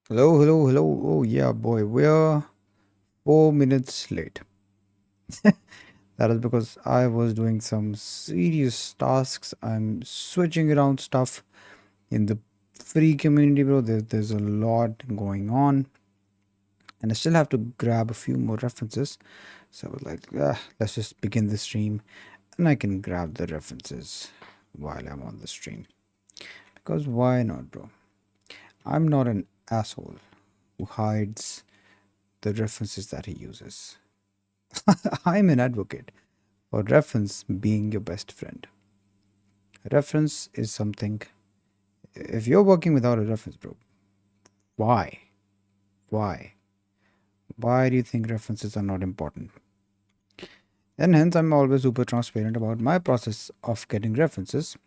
Hello, hello, hello. Oh, yeah, boy, we're 4 minutes late. That is because I was doing some serious tasks. I'm switching around stuff in the free community, bro. There's a lot going on, and I still have to grab a few more references. So I was like, let's just begin the stream, and I can grab the references while I'm on the stream. Because why not, bro? I'm not an asshole who hides the references that he uses. I'm an advocate for reference being your best friend. Reference is something, if you're working without a reference, bro, why? Why? Why do you think references are not important? And hence, I'm always super transparent about my process of getting references.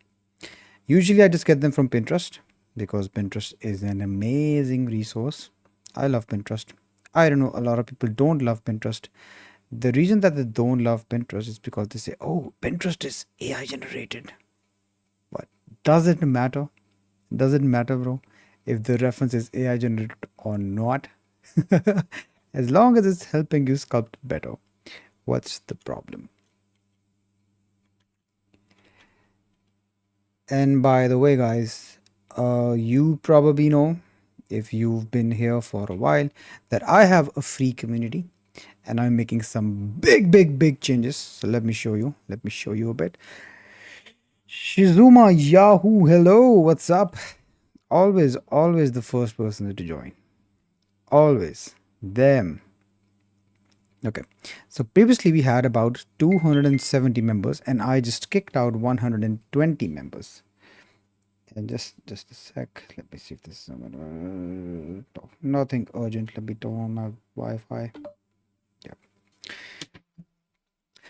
Usually, I just get them from Pinterest because Pinterest is an amazing resource. I love Pinterest. I don't know, a lot of people don't love Pinterest. The reason that they don't love Pinterest is because they say, oh, Pinterest is AI generated. But does it matter? Does it matter, bro, if the reference is AI generated or not? As long as it's helping you sculpt better, what's the problem? And by the way, guys, you probably know, if you've been here for a while, that I have a free community and I'm making some big, big, big changes. So let me show you. Let me show you a bit. Shizuma Yahoo, hello, what's up? Always, always the first person to join. Always. Them. Okay. So previously we had about 270 members and I just kicked out 120 members. And just a sec. Let me see if this is nothing urgent. Let me turn on my Wi-Fi. Yeah.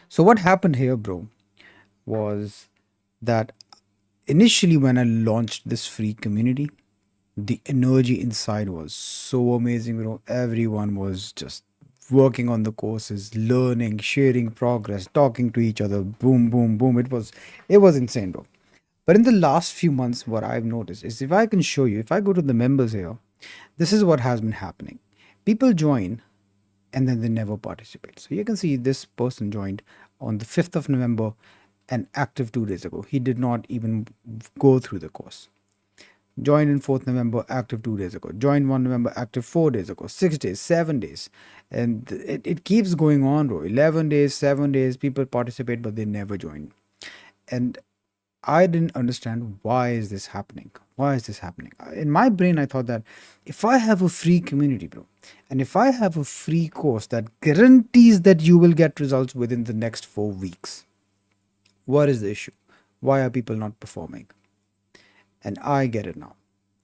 So what happened here, bro, was that initially when I launched this free community, the energy inside was so amazing, bro. Everyone was just working on the courses, learning, sharing progress, talking to each other. Boom, boom, boom. It was insane, bro. But in the last few months, what I've noticed is, if I can show you, if I go to the members here, this is what has been happening. People join and then they never participate. So you can see this person joined on the 5th of November and active 2 days ago. He did not even go through the course. Joined in 4th November, active 2 days ago. Joined 1 November, active 4 days ago. 6 days, 7 days. And it keeps going on, bro. 11 days, 7 days, people participate, but they never join. And I didn't understand, why is this happening? Why is this happening? In my brain, I thought that if I have a free community, bro, and if I have a free course that guarantees that you will get results within the next 4 weeks, what is the issue? Why are people not performing? And I get it now.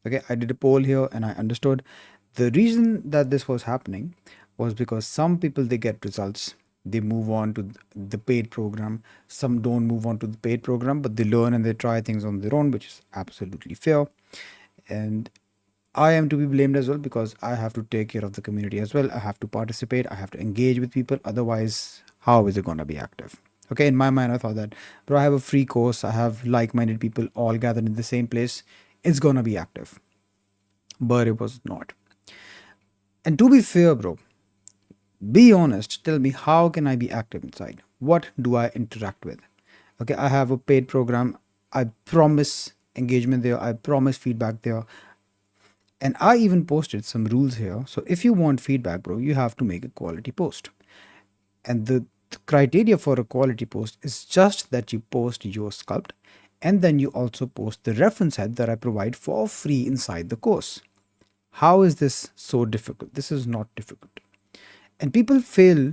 Okay, I did a poll here and I understood the reason that this was happening was because some people, they get results, they move on to the paid program. Some don't move on to the paid program, but they learn and they try things on their own, which is absolutely fair. And I am to be blamed as well because I have to take care of the community as well. I have to participate, I have to engage with people. Otherwise, how is it going to be active? Okay, in my mind, I thought that, bro, I have a free course, I have like minded people all gathered in the same place. It's going to be active. But it was not. And to be fair, bro, be honest, tell me, how can I be active inside? What do I interact with? Okay, I have a paid program. I promise engagement there, I promise feedback there. And I even posted some rules here. So if you want feedback, bro, you have to make a quality post. And the criteria for a quality post is just that you post your sculpt and then you also post the reference head that I provide for free inside the course. How is this so difficult? This is not difficult. And people fail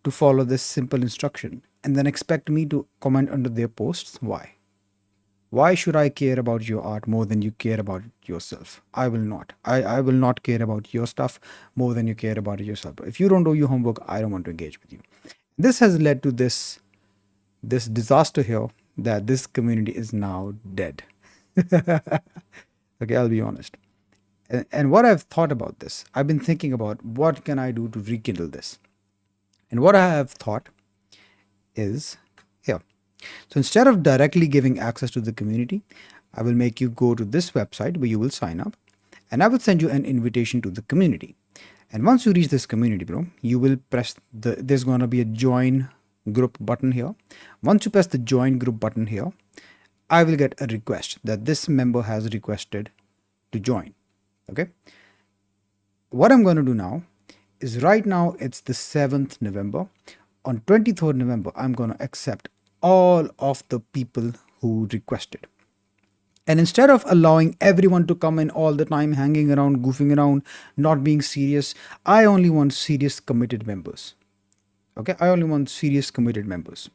to follow this simple instruction and then expect me to comment under their posts. Why? Why should I care about your art more than you care about yourself? I will not. I will not care about your stuff more than you care about it yourself. If you don't do your homework, I don't want to engage with you. This has led to this disaster here, that this community is now dead. Okay, I'll be honest. And what I've thought about this, I've been thinking about what can I do to rekindle this. And what I have thought is here. So instead of directly giving access to the community, I will make you go to this website where you will sign up and I will send you an invitation to the community. And once you reach this community, bro, you will press there's gonna be a join group button here. Once you press the join group button here, I will get a request that this member has requested to join. Okay. What I'm going to do now is, right now it's the 7th November. On 23rd November, I'm going to accept all of the people who requested. And instead of allowing everyone to come in all the time, hanging around, goofing around, not being serious, I only want serious committed members. Okay, I only want serious committed members.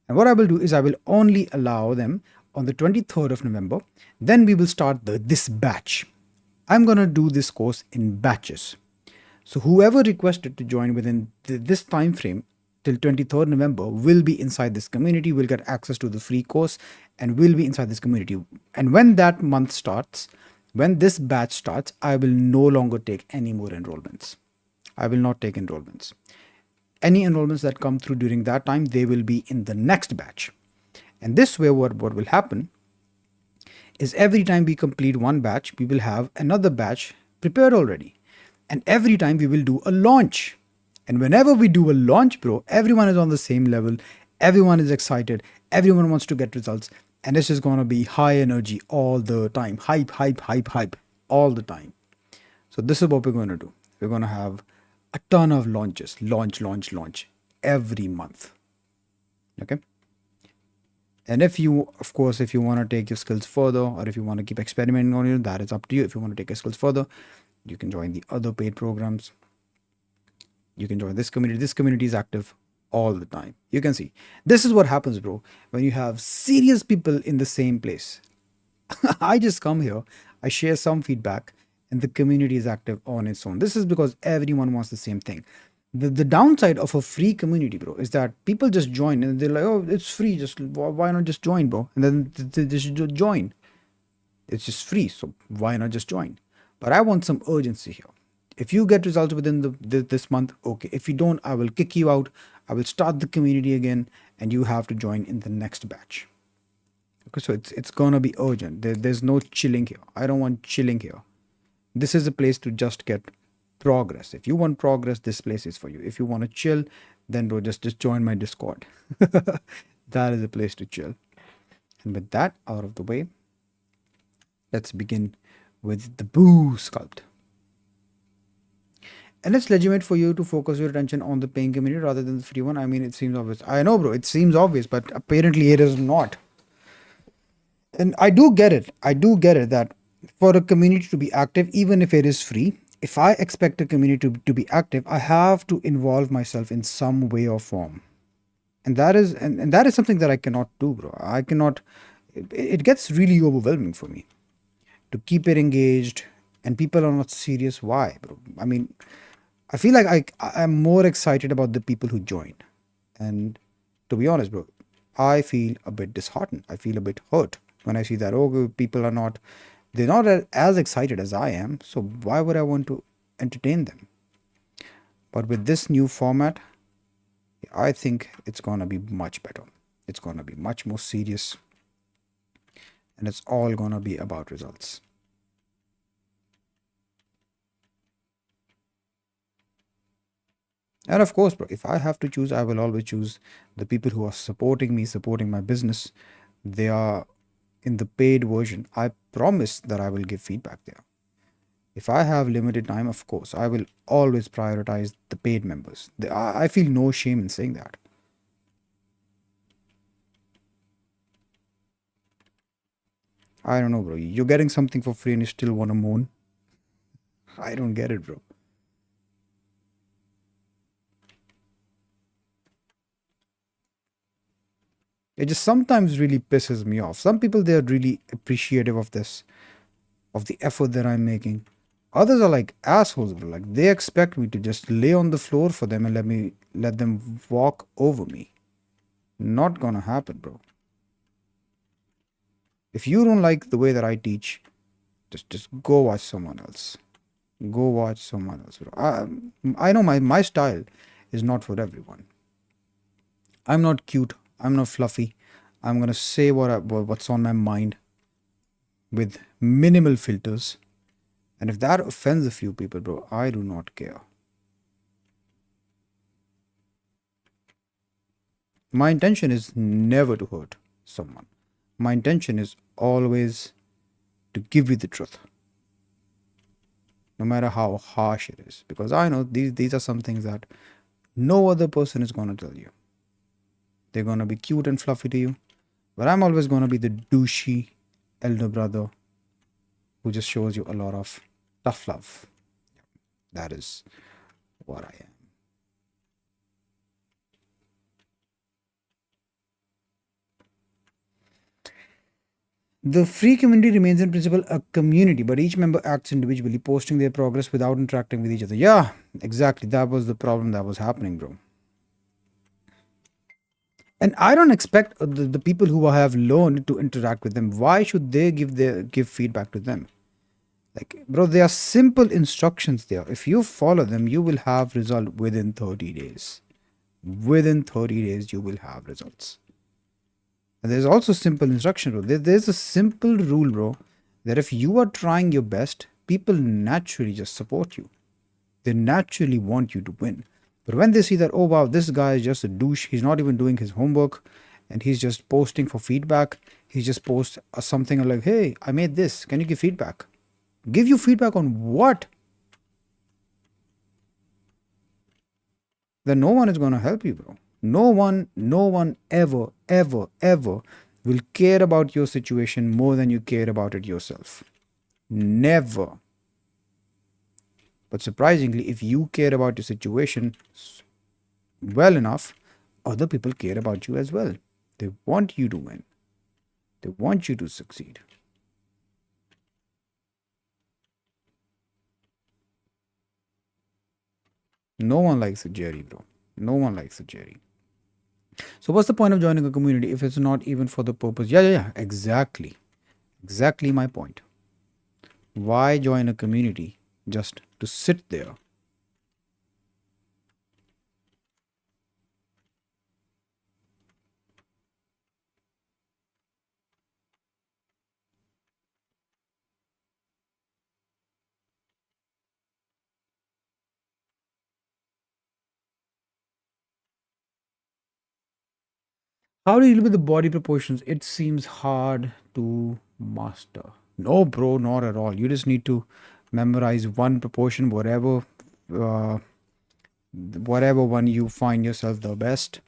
And what I will do is I will only allow them on the 23rd of November. Then we will start this batch. I'm going to do this course in batches. So whoever requested to join within this time frame till 23rd November will be inside this community, will get access to the free course, and will be inside this community. And when that month starts, when this batch starts, I will no longer take any more enrollments. I will not take enrollments. Any enrollments that come through during that time, they will be in the next batch. And this way, what will happen is, every time we complete one batch, we will have another batch prepared already. And every time we will do a launch. And whenever we do a launch, bro, everyone is on the same level. Everyone is excited. Everyone wants to get results. And it's just going to be high energy all the time. Hype, hype, hype, hype all the time. So this is what we're going to do. We're going to have a ton of launches. Launch, launch, launch every month. Okay. And if you, of course, if you want to take your skills further, or if you want to keep experimenting on it, that is up to you. If you want to take your skills further, you can join the other paid programs. You can join this community. This community is active all the time. You can see, this is what happens, bro, when you have serious people in the same place. I just come here, I share some feedback, and the community is active on its own. This is because everyone wants the same thing. The downside of a free community, bro, is that people just join and they're like, oh, it's free, just why not just join, bro? And then they should just join. It's just free, so why not just join? But I want some urgency here. If you get results within this month, okay. If you don't, I will kick you out. I will start the community again, and you have to join in the next batch. Okay, so it's gonna be urgent. There's no chilling here. I don't want chilling here. This is a place to just get progress. If you want progress, this place is for you. If you want to chill, then bro, just join my Discord. That is a place to chill. And with that out of the way, let's begin with the Boo Sculpt. And it's legitimate for you to focus your attention on the paying community rather than the free one. I mean, it seems obvious. I know, bro, it seems obvious, but apparently it is not. And I do get it. I do get it that for a community to be active, even if it is free, if I expect a community to be active, I have to involve myself in some way or form. And that is that is something that I cannot do, bro. I cannot. It gets really overwhelming for me to keep it engaged, and people are not serious. Why, bro? I mean, I feel like I'm more excited about the people who join. And to be honest, bro, I feel a bit disheartened. I feel a bit hurt when I see that, oh, people are not, they're not as excited as I am. So why would I want to entertain them? But with this new format, I think it's going to be much better. It's going to be much more serious. And it's all going to be about results. And of course, bro, if I have to choose, I will always choose the people who are supporting me, supporting my business. They are in the paid version. I promise that I will give feedback there. If I have limited time, of course, I will always prioritize the paid members. I feel no shame in saying that. I don't know, bro. You're getting something for free and you still want to moan? I don't get it, bro. It just sometimes really pisses me off. Some people, they are really appreciative of this, of the effort that I'm making. Others are like assholes, bro. Like, they expect me to just lay on the floor for them and let them walk over me. Not gonna happen, bro. If you don't like the way that I teach, just go watch someone else. Go watch someone else, bro. I know my style is not for everyone. I'm not cute. I'm not fluffy. I'm gonna say what's on my mind with minimal filters. And if that offends a few people, bro, I do not care. My intention is never to hurt someone. My intention is always to give you the truth, no matter how harsh it is. Because I know these are some things that no other person is going to tell you. They're going to be cute and fluffy to you, but I'm always going to be the douchey elder brother who just shows you a lot of tough love. That is what I am. The free community remains in principle a community, but each member acts individually, posting their progress without interacting with each other. Yeah, exactly. That was the problem that was happening, bro. And I don't expect the people who have learned to interact with them. Why should they give feedback to them? Like, bro, there are simple instructions there. If you follow them, you will have result within 30 days. Within 30 days, you will have results. And there's also simple instruction, bro. There's a simple rule, bro, that if you are trying your best, people naturally just support you. They naturally want you to win. But when they see that, oh wow, this guy is just a douche, he's not even doing his homework, and he's just posting for feedback, he just posts something like, hey, I made this, can you give feedback? Give you feedback on what? Then no one is going to help you, bro. No one ever will care about your situation more than you care about it yourself. Never. But surprisingly, if you care about your situation well enough, other people care about you as well. They want you to win. They want you to succeed. No one likes a Jerry, bro. No one likes a Jerry. So what's the point of joining a community if it's not even for the purpose? Yeah. Exactly. Exactly my point. Why join a community just to sit there? How do you deal with the body proportions? It seems hard to master. No, bro, not at all. You just need to memorize one proportion, uh, whatever one you find yourself the best.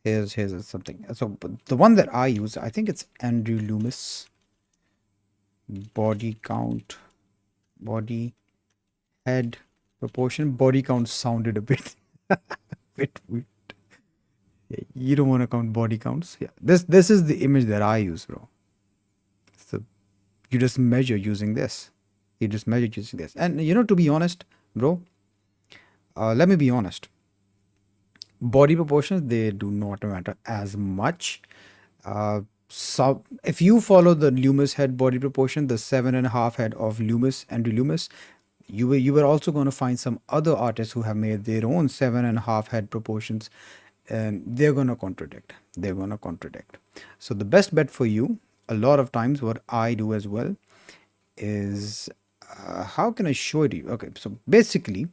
Here's something. So the one that I use, I think it's Andrew Loomis. Body count, body head proportion. Body count sounded a bit weird. You don't want to count body counts. Yeah, this is the image that I use, bro. So you just measure using this. You just measure using this. And to be honest, bro, let me be honest. Body proportions, they do not matter as much. So if you follow the Loomis head body proportion, the 7.5 head of Andrew Loomis, you were also going to find some other artists who have made their own 7.5 head proportions, and they're going to contradict. They're going to contradict. So the best bet for you, a lot of times, what I do as well, is how can I show it to you? Okay, so basically,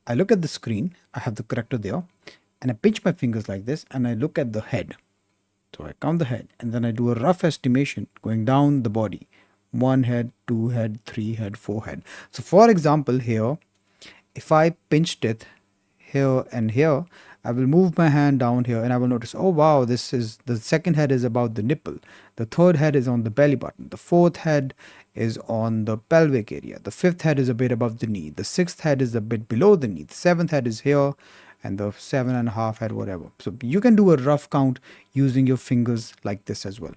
I look at the screen, I have the corrector there, and I pinch my fingers like this, and I look at the head. So I count the head, and then I do a rough estimation going down the body. 1 head, 2 head, 3 head, 4 head. So for example, here, if I pinched it here and here, I will move my hand down here and I will notice, oh wow, this is the second head is about the nipple. The third head is on the belly button. The fourth head is on the pelvic area. The fifth head is a bit above the knee. The sixth head is a bit below the knee. The seventh head is here, and the 7.5 head, whatever. So you can do a rough count using your fingers like this as well.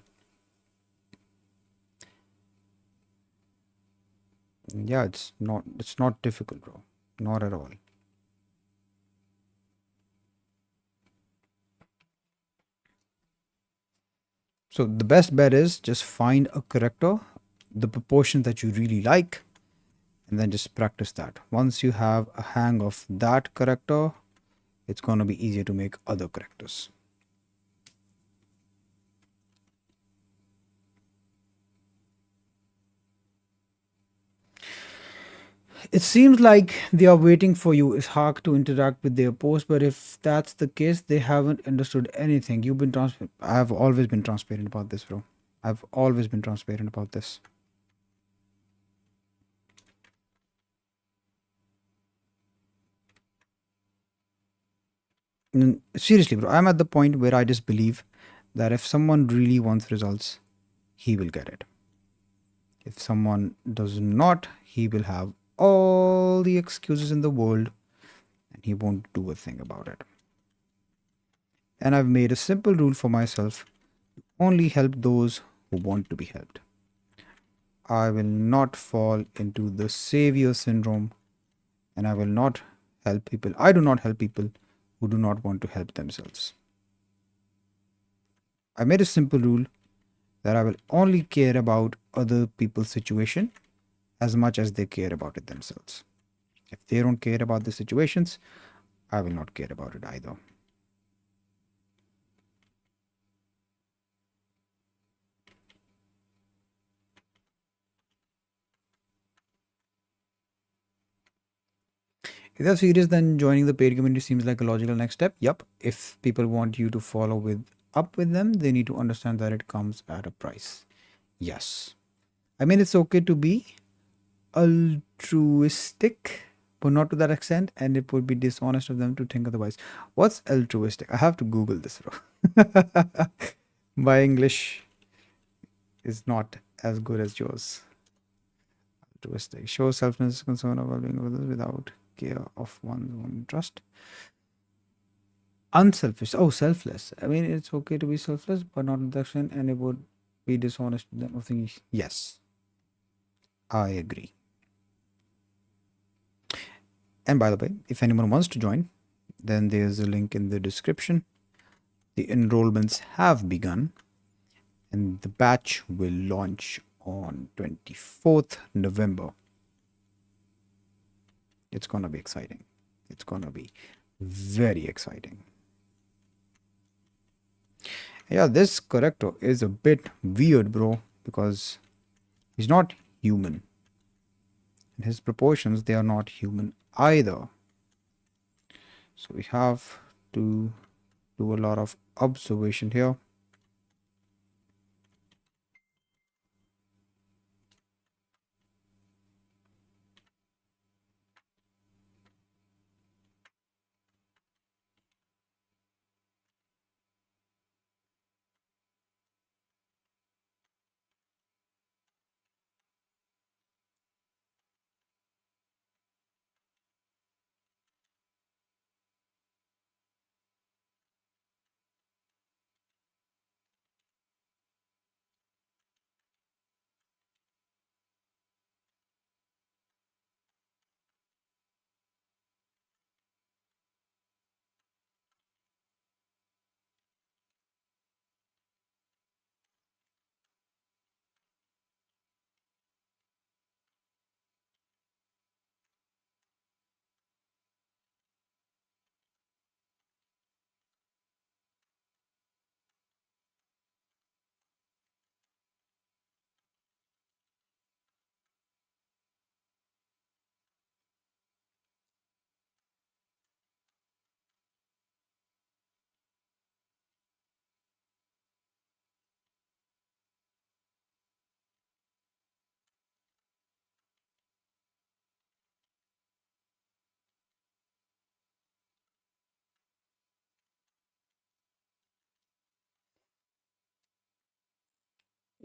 Yeah, it's not difficult, bro. Not at all. So the best bet is just find a corrector, the proportion that you really like, and then just practice that. Once you have a hang of that corrector, it's going to be easier to make other correctors. It seems like they are waiting for you is hard to interact with their post, but if that's the case, they haven't understood anything. You've been transparent. I've always been transparent about this, bro. I've always been transparent about this. Seriously, bro, I'm at the point where I just believe that if someone really wants results, he will get it. If someone does not, he will have all the excuses in the world and he won't do a thing about it. And I've made a simple rule for myself: only help those who want to be helped. I will not fall into the savior syndrome, and I will not help people. I do not help people who do not want to help themselves. I made a simple rule that I will only care about other people's situation as much as they care about it themselves. If they don't care about the situations, I will not care about it either. If they're serious, then joining the paid community seems like a logical next step. Yup. If people want you to follow with up with them, they need to understand that it comes at a price. Yes. I mean, it's okay to be altruistic, but not to that extent, and it would be dishonest of them to think otherwise. What's altruistic? I have to Google this, bro. My English is not as good as yours. Altruistic. Show selfless concern of well-being of others without care of one's own interest. Unselfish. Oh, selfless. I mean, it's okay to be selfless, but not to that extent, and it would be dishonest to them of thinking. Yes, I agree. And by the way, if anyone wants to join, then there's a link in the description. The enrollments have begun and the batch will launch on 24th November. It's going to be exciting. It's going to be very exciting. Yeah, this corrector is a bit weird, bro, because he's not human. And his proportions, they are not human either. So we have to do a lot of observation here.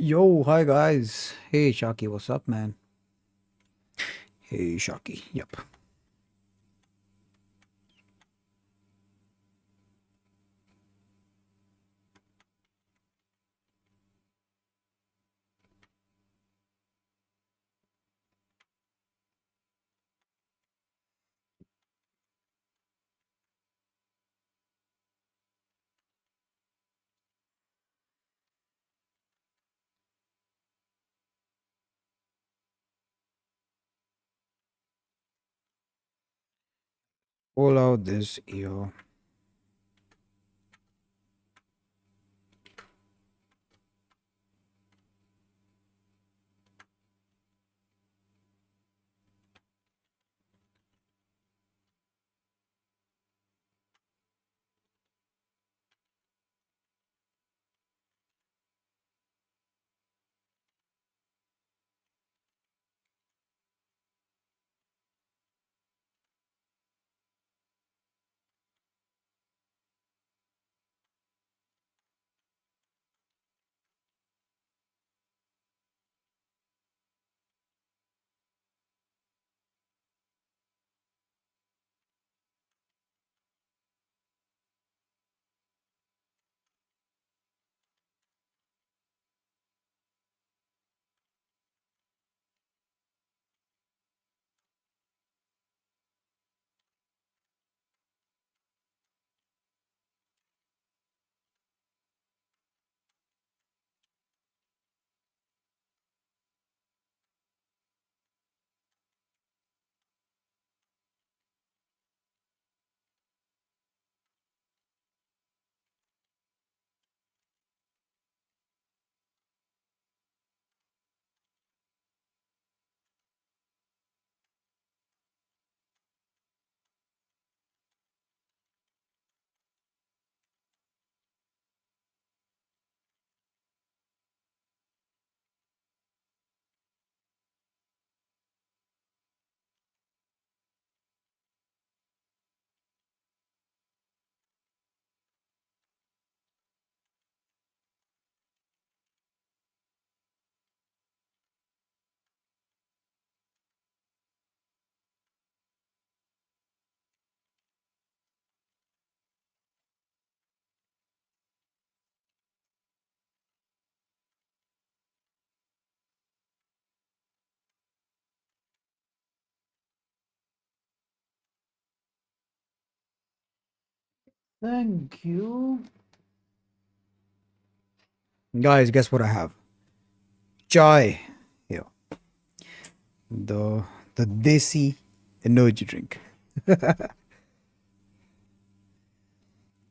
Yo, hi guys. Hey, Shaki, what's up, man? Hey, Shaki. Yep. Pull out this ear. Thank you. Guys, guess what I have? Chai here. The the desi energy drink.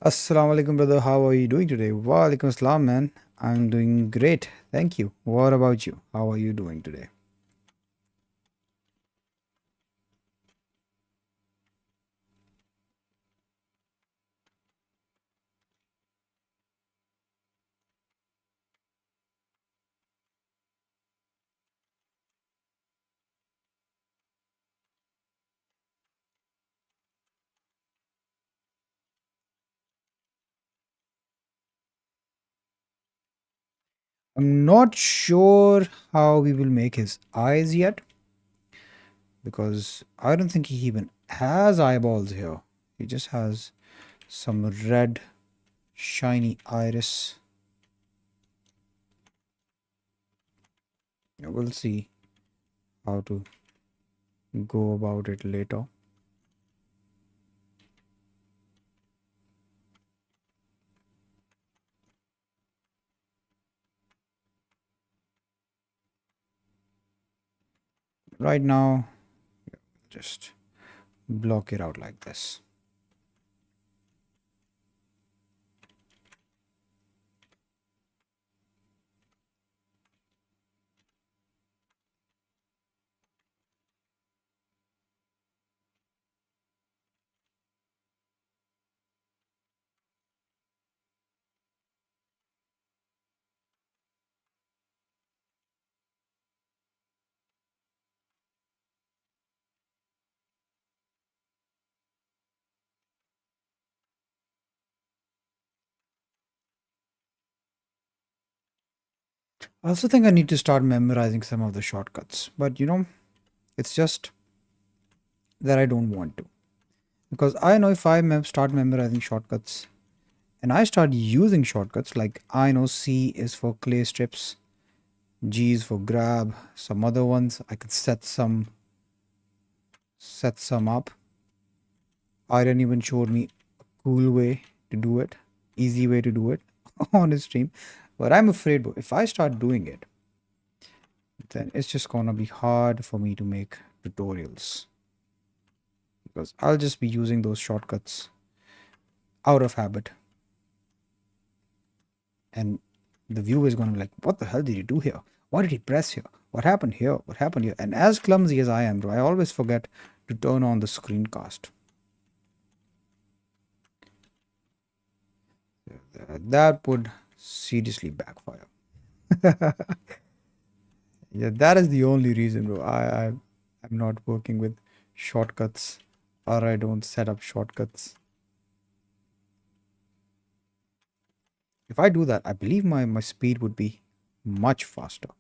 Assalamu alaikum, brother. How are you doing today? Wa alaikum assalam, man. I'm doing great. Thank you. What about you? How are you doing today? I'm not sure how we will make his eyes yet because I don't think he even has eyeballs here. He just has some red, shiny iris. We'll see how to go about it later. Right now, just block it out like this. I also think I need to start memorizing some of the shortcuts, but it's just that I don't want to. Because I know if I start memorizing shortcuts and I start using shortcuts, like I know C is for clay strips, G is for grab, some other ones, I could set some up. Iron even showed me a cool way to do it, easy way to do it on his stream. But I'm afraid, bro, if I start doing it, then it's just gonna be hard for me to make tutorials because I'll just be using those shortcuts out of habit, and the viewer is gonna be like, "What the hell did you do here? Why did he press here? What happened here? What happened here?" And as clumsy as I am, bro, I always forget to turn on the screencast. That would seriously backfire. Yeah, that is the only reason, bro. I'm not working with shortcuts, or I don't set up shortcuts. If I do that, I believe my speed would be much faster.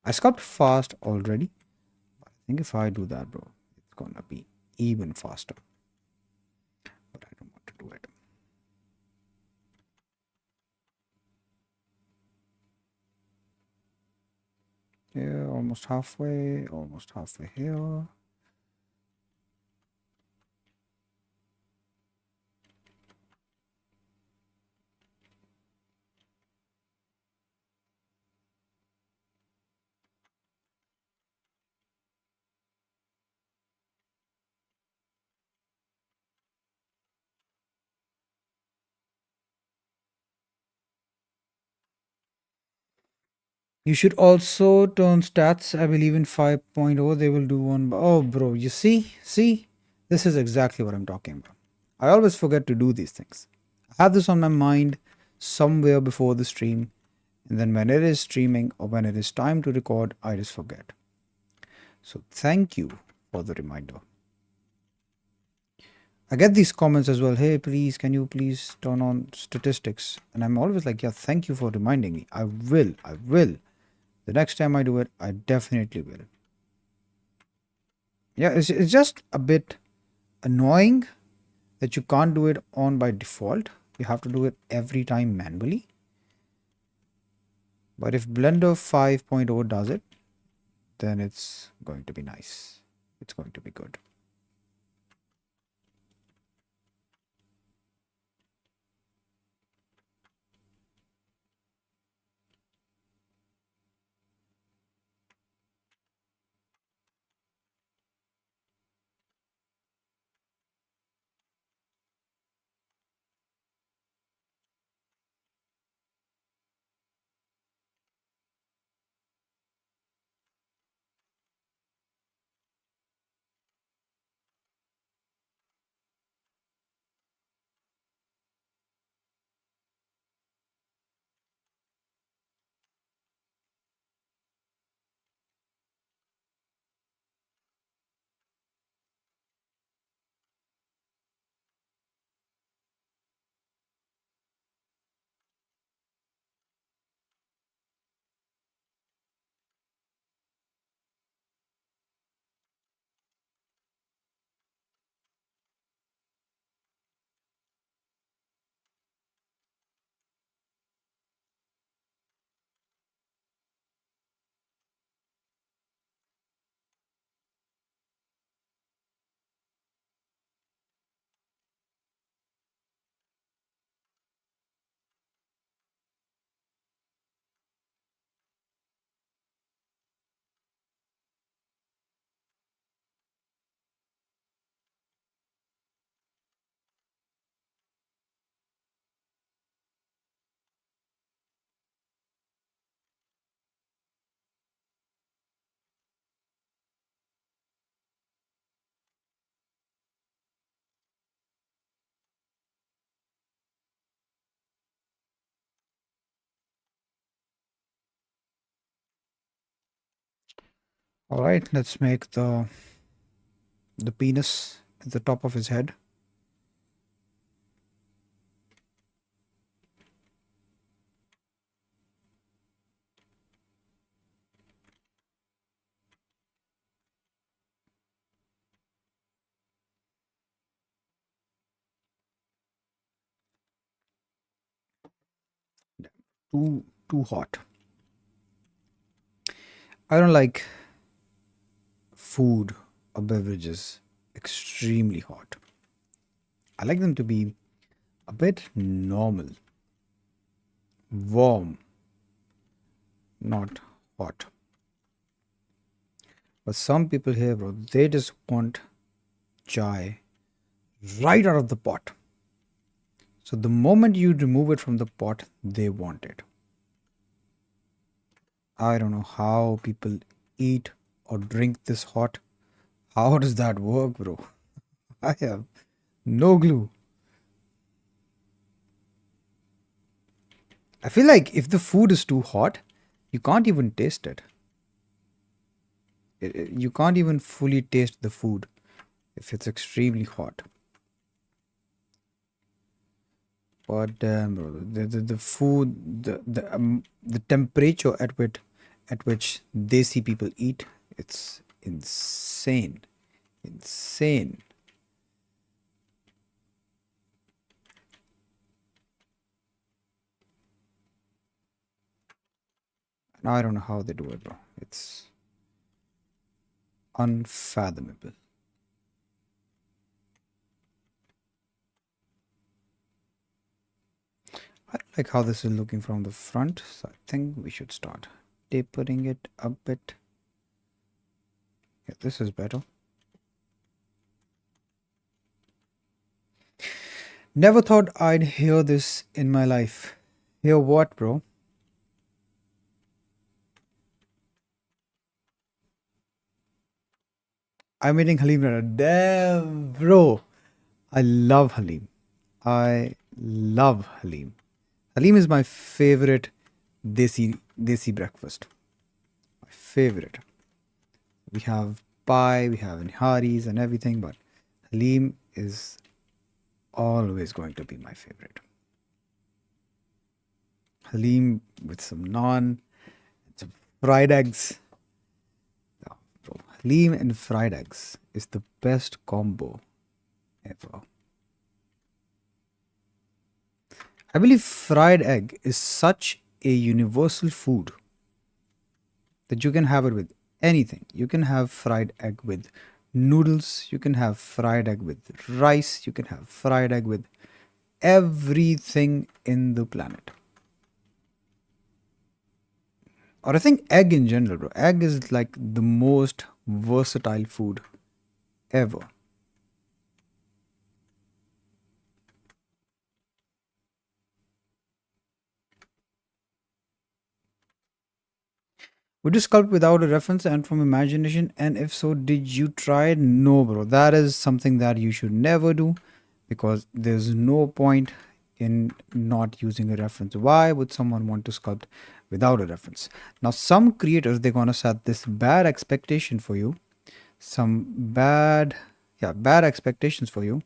I sculpt fast already. I think if I do that, bro, it's gonna be even faster. But I don't want to do it. Yeah, almost halfway here. You should also turn stats. I believe in 5.0 they will do one. Oh, bro, you see, this is exactly what I'm talking about. I always forget to do these things. I have this on my mind somewhere before the stream, and then when it is streaming or when it is time to record, I just forget. So thank you for the reminder. I get these comments as well. Hey, please, can you please turn on statistics? And I'm always like, yeah, thank you for reminding me. I will. I will. The next time I do it, I definitely will. Yeah, it's just a bit annoying that you can't do it on by default. You have to do it every time manually. But if Blender 5.0 does it, then it's going to be nice. It's going to be good. All right, let's make the penis at the top of his head. Too hot. I don't like food or beverages extremely hot. I like them to be a bit normal, warm, not hot. But some people here, bro, they just want chai right out of the pot. So the moment you remove it from the pot, they want it. I don't know how people eat or drink this hot. How does that work, bro? I have no clue. I feel like if the food is too hot, you can't even taste it. You can't even fully taste the food if it's extremely hot. But damn, bro, the food, the temperature at which they see people eat, it's insane, insane. And I don't know how they do it, bro. It's unfathomable. I like how this is looking from the front, so I think we should start tapering it a bit. Yeah, this is better. Never thought I'd hear this in my life. Hear what, bro? I'm eating Halim right now. Damn, bro. I love Halim. I love Halim. Halim is my favorite desi breakfast. My favorite. We have pie, we have niharis and everything, but Halim is always going to be my favorite. Halim with some naan, some fried eggs. Oh, bro, Halim and fried eggs is the best combo ever. I believe fried egg is such a universal food that you can have it with anything. You can have fried egg with noodles, you can have fried egg with rice, you can have fried egg with everything in the planet. Or I think egg in general, bro. Egg is like the most versatile food ever. Would you sculpt without a reference and from imagination? And if so, did you try it? No, bro. That is something that you should never do because there's no point in not using a reference. Why would someone want to sculpt without a reference? Now, some creators, they're going to set this bad expectation for you, some bad expectations for you.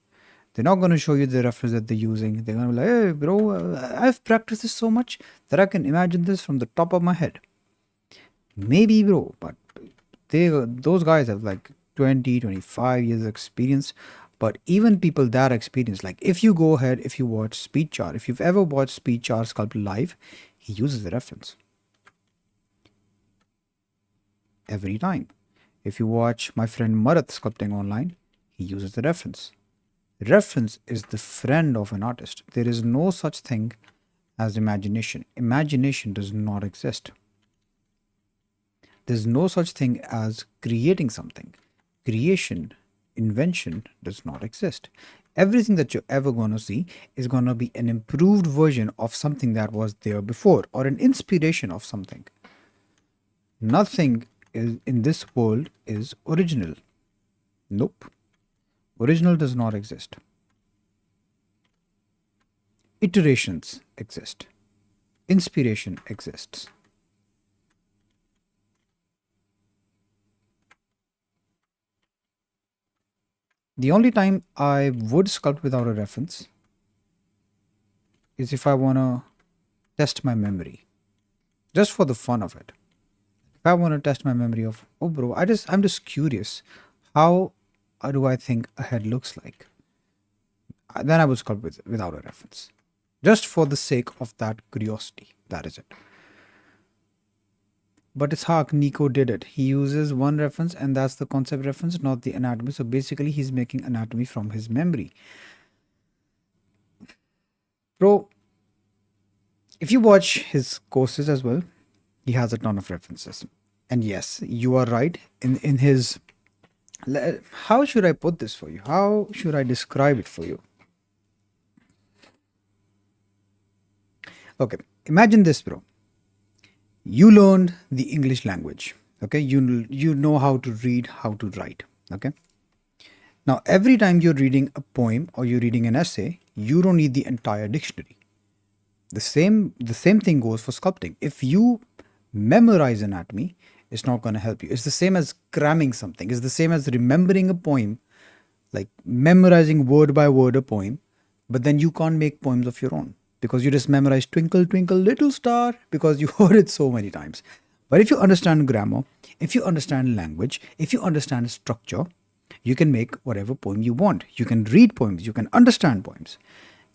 They're not going to show you the reference that they're using. They're going to be like, hey, bro, I've practiced this so much that I can imagine this from the top of my head. Maybe, bro, but those guys have like 20, 25 years experience. But even people that experience, like if you go ahead, if you watch Speedchar, if you've ever watched Speedchar sculpt live, he uses the reference every time. If you watch my friend Marath sculpting online, he uses the reference. Reference is the friend of an artist. There is no such thing as imagination. Imagination does not exist. There's no such thing as creating something. Creation, invention does not exist. Everything that you're ever going to see is going to be an improved version of something that was there before or an inspiration of something. Nothing is in this world is original. Nope. Original does not exist. Iterations exist. Inspiration exists. The only time I would sculpt without a reference is if I want to test my memory, just for the fun of it. If I want to test my memory of, oh bro, I'm just curious, how do I think a head looks like? Then I would sculpt without a reference, just for the sake of that curiosity. That is it. But it's how Nico did it. He uses one reference, and that's the concept reference, not the anatomy. So basically, he's making anatomy from his memory. Bro, if you watch his courses as well, he has a ton of references. And yes, you are right. In his, how should I put this for you? How should I describe it for you? Okay, imagine this, bro. You learned the English language. Okay, you know how to read, how to write. Okay. Now, every time you're reading a poem or you're reading an essay, you don't need the entire dictionary. The same thing goes for sculpting. If you memorize anatomy, it's not going to help you. It's the same as cramming something. It's the same as remembering a poem, like memorizing word by word a poem, but then you can't make poems of your own because you just memorized Twinkle Twinkle Little Star because you heard it so many times. But if you understand grammar, if you understand language, if you understand structure, you can make whatever poem you want. You can read poems, you can understand poems.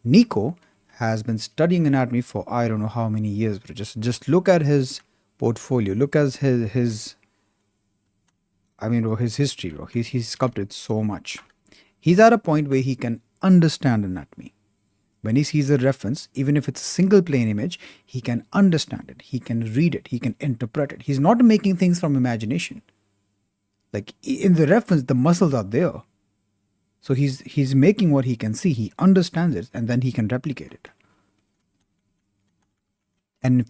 Nico has been studying anatomy for I don't know how many years, but just look at his portfolio, look at his I mean bro, his history, bro. He's sculpted so much. He's at a point where he can understand anatomy. When he sees a reference, even if it's a single plane image, he can understand it, he can read it, he can interpret it. He's not making things from imagination. Like in the reference, the muscles are there. So he's making what he can see, he understands it, and then he can replicate it. And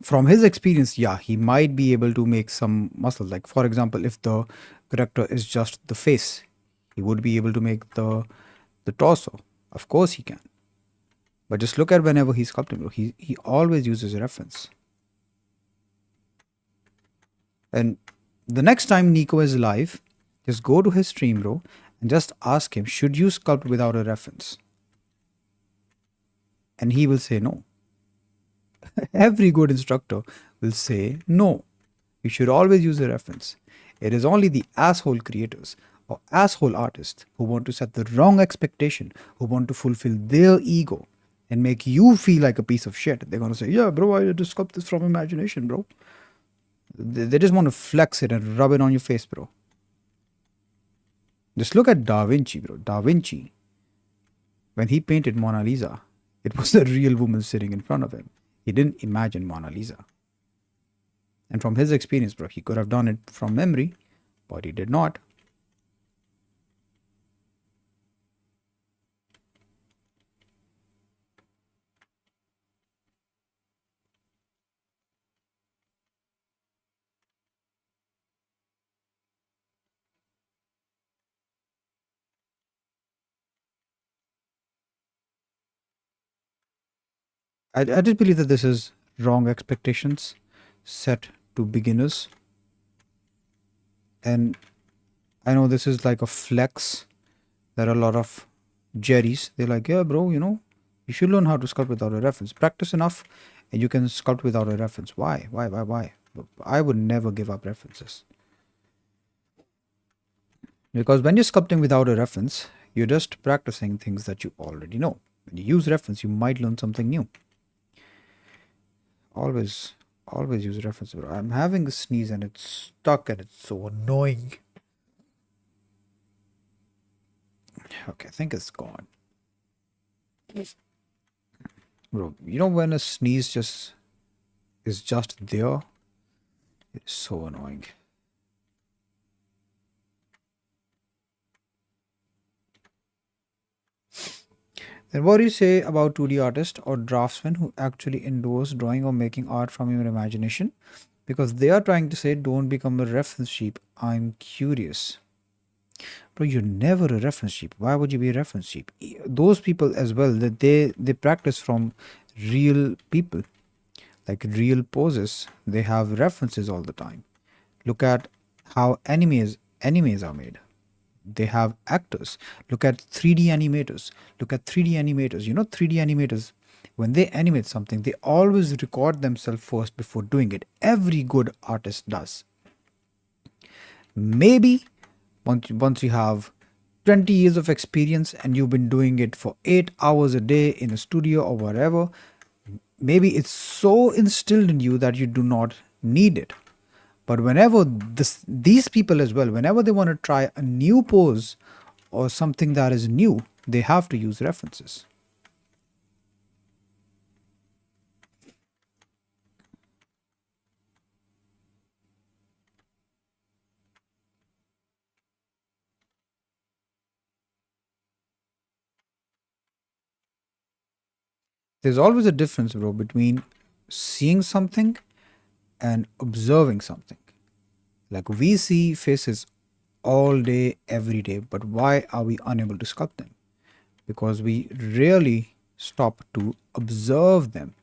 from his experience, yeah, he might be able to make some muscles. Like for example, if the character is just the face, he would be able to make the torso. Of course he can. But just look at whenever he's sculpting, bro. He always uses a reference. And the next time Nico is live, just go to his stream, bro, and just ask him, should you sculpt without a reference? And he will say no. Every good instructor will say no. You should always use a reference. It is only the asshole creators or asshole artists who want to set the wrong expectation, who want to fulfill their ego and make you feel like a piece of shit. They're going to say, yeah, bro, I just sculpt this from imagination, bro. They just want to flex it and rub it on your face, bro. Just look at Davinci, bro. Davinci, when he painted Mona Lisa, it was a real woman sitting in front of him. He didn't imagine Mona Lisa. And from his experience, bro, he could have done it from memory, but he did not. I just believe that this is wrong expectations set to beginners. And I know this is like a flex. There are a lot of Jerrys. They're like, yeah, bro, you should learn how to sculpt without a reference. Practice enough and you can sculpt without a reference. Why? Why? I would never give up references. Because when you're sculpting without a reference, you're just practicing things that you already know. When you use reference, you might learn something new. Always use reference, bro. I'm having a sneeze and it's stuck and it's so annoying. Okay, I think it's gone. Bro, when a sneeze just is just there, it's so annoying. Then what do you say about 2D artists or draftsmen who actually endorse drawing or making art from your imagination? Because they are trying to say, don't become a reference sheep. I'm curious. Bro, you're never a reference sheep. Why would you be a reference sheep? Those people as well, that they practice from real people, like real poses. They have references all the time. Look at how animes are made. They have actors. Look at 3D animators. Look at 3D animators. 3D animators, when they animate something, they always record themselves first before doing it. Every good artist does. Maybe once you have 20 years of experience and you've been doing it for 8 hours a day in a studio or whatever, maybe it's so instilled in you that you do not need it. But whenever these people as well, whenever they want to try a new pose or something that is new, they have to use references. There's always a difference, bro, between seeing something and observing something. Like we see faces all day, every day, but why are we unable to sculpt them? Because we rarely stop to observe them.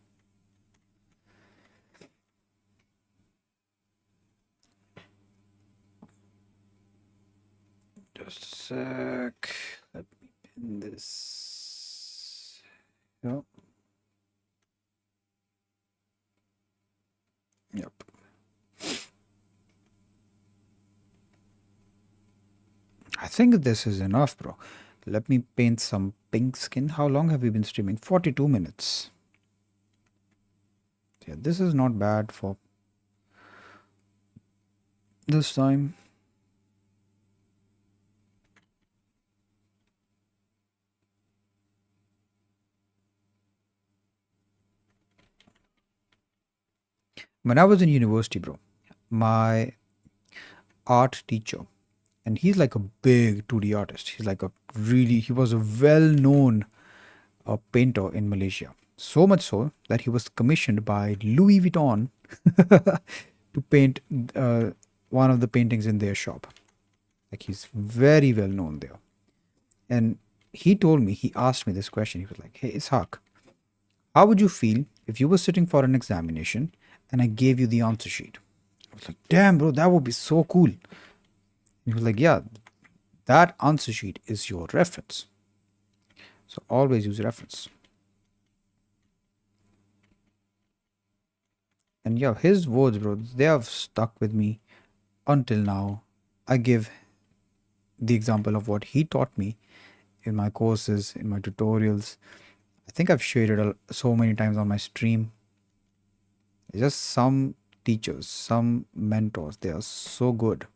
Just a sec. Let me pin this. Yep. Yep. I think this is enough, bro. Let me paint some pink skin. How long have we been streaming? 42 minutes. Yeah, this is not bad for this time. When I was in university, bro, my art teacher, and he's like a big 2D artist. He was a well-known painter in Malaysia. So much so that he was commissioned by Louis Vuitton to paint one of the paintings in their shop. Like he's very well known there. And he asked me this question. He was like, "Hey, Ishaq, how would you feel if you were sitting for an examination and I gave you the answer sheet?" I was like, "Damn, bro, that would be so cool." He was like, "Yeah, that answer sheet is your reference. So always use reference." And yeah, his words, bro, they have stuck with me until now. I give the example of what he taught me in my courses, in my tutorials. I think I've shared it so many times on my stream. Just some teachers, some mentors, they are so good.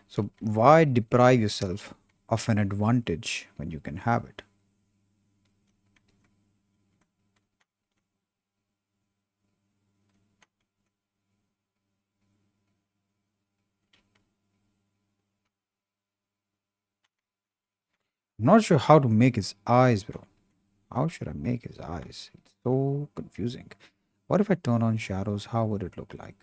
So why deprive yourself of an advantage when you can have it? I'm not sure how to make his eyes, bro. How should I make his eyes? It's so confusing. What if I turn on shadows? How would it look like?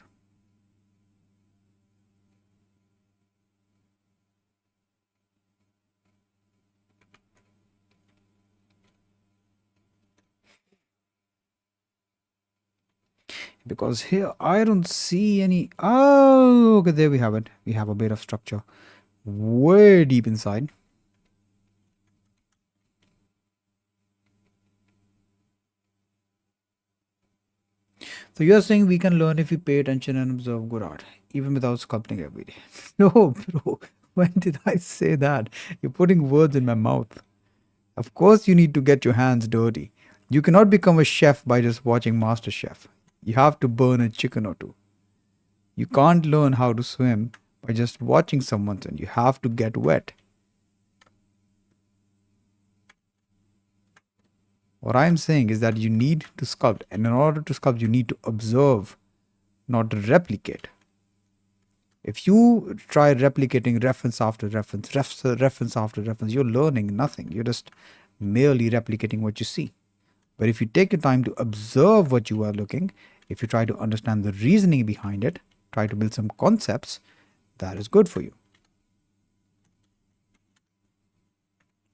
Because here I don't see any. Oh, okay, there we have it. We have a bit of structure way deep inside. So you're saying we can learn if we pay attention and observe good art, even without sculpting every day. No, bro. When did I say that? You're putting words in my mouth. Of course, you need to get your hands dirty. You cannot become a chef by just watching MasterChef. You have to burn a chicken or two. You can't learn how to swim by just watching someone swim. You have to get wet. What I'm saying is that you need to sculpt, and in order to sculpt, you need to observe, not replicate. If you try replicating reference after reference, reference after reference, you're learning nothing. You're just merely replicating what you see. But if you take your time to observe what you are looking, if you try to understand the reasoning behind it, try to build some concepts, that is good for you.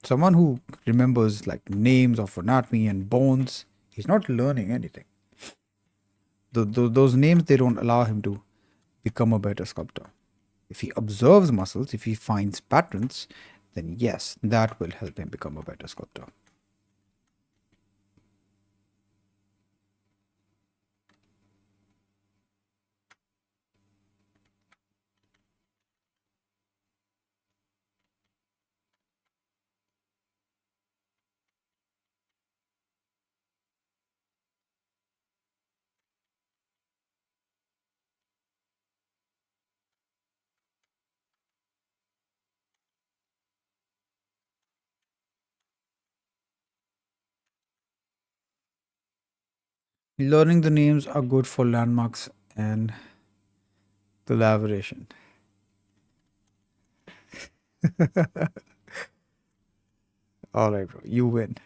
Someone who remembers like names of anatomy and bones, he's not learning anything. Those names, they don't allow him to become a better sculptor. If he observes muscles, if he finds patterns, then yes, that will help him become a better sculptor. Learning the names are good for landmarks and collaboration. All right, bro, you win.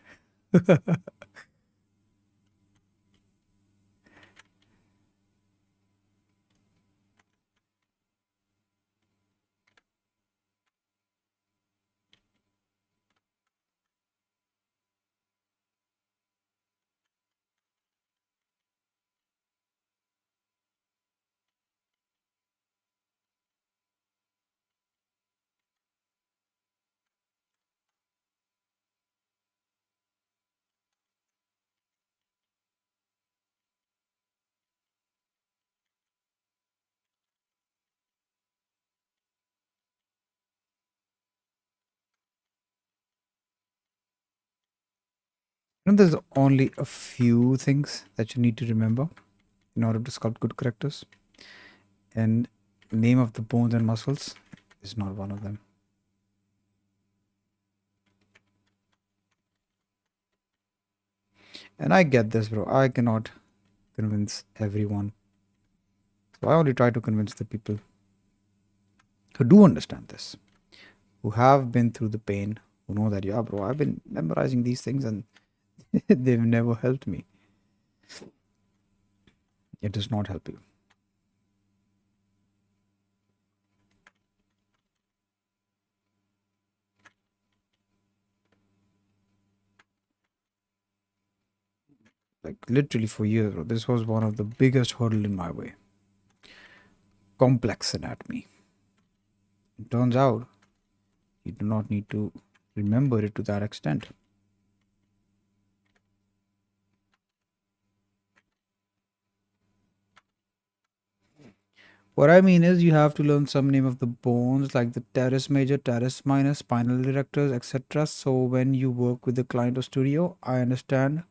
There's only a few things that you need to remember in order to sculpt good characters, and name of the bones and muscles is not one of them. And I get this, bro. I cannot convince everyone. So I only try to convince the people who do understand this, who have been through the pain, who know that, yeah, bro, I've been memorizing these things and they've never helped me. It does not help you. Like literally for years, bro, this was one of the biggest hurdle in my way. Complex anatomy. It turns out you do not need to remember it to that extent. What I mean is you have to learn some name of the bones like the teres major, teres minor, spinal erectors, etc. So when you work with the client or studio, I understand.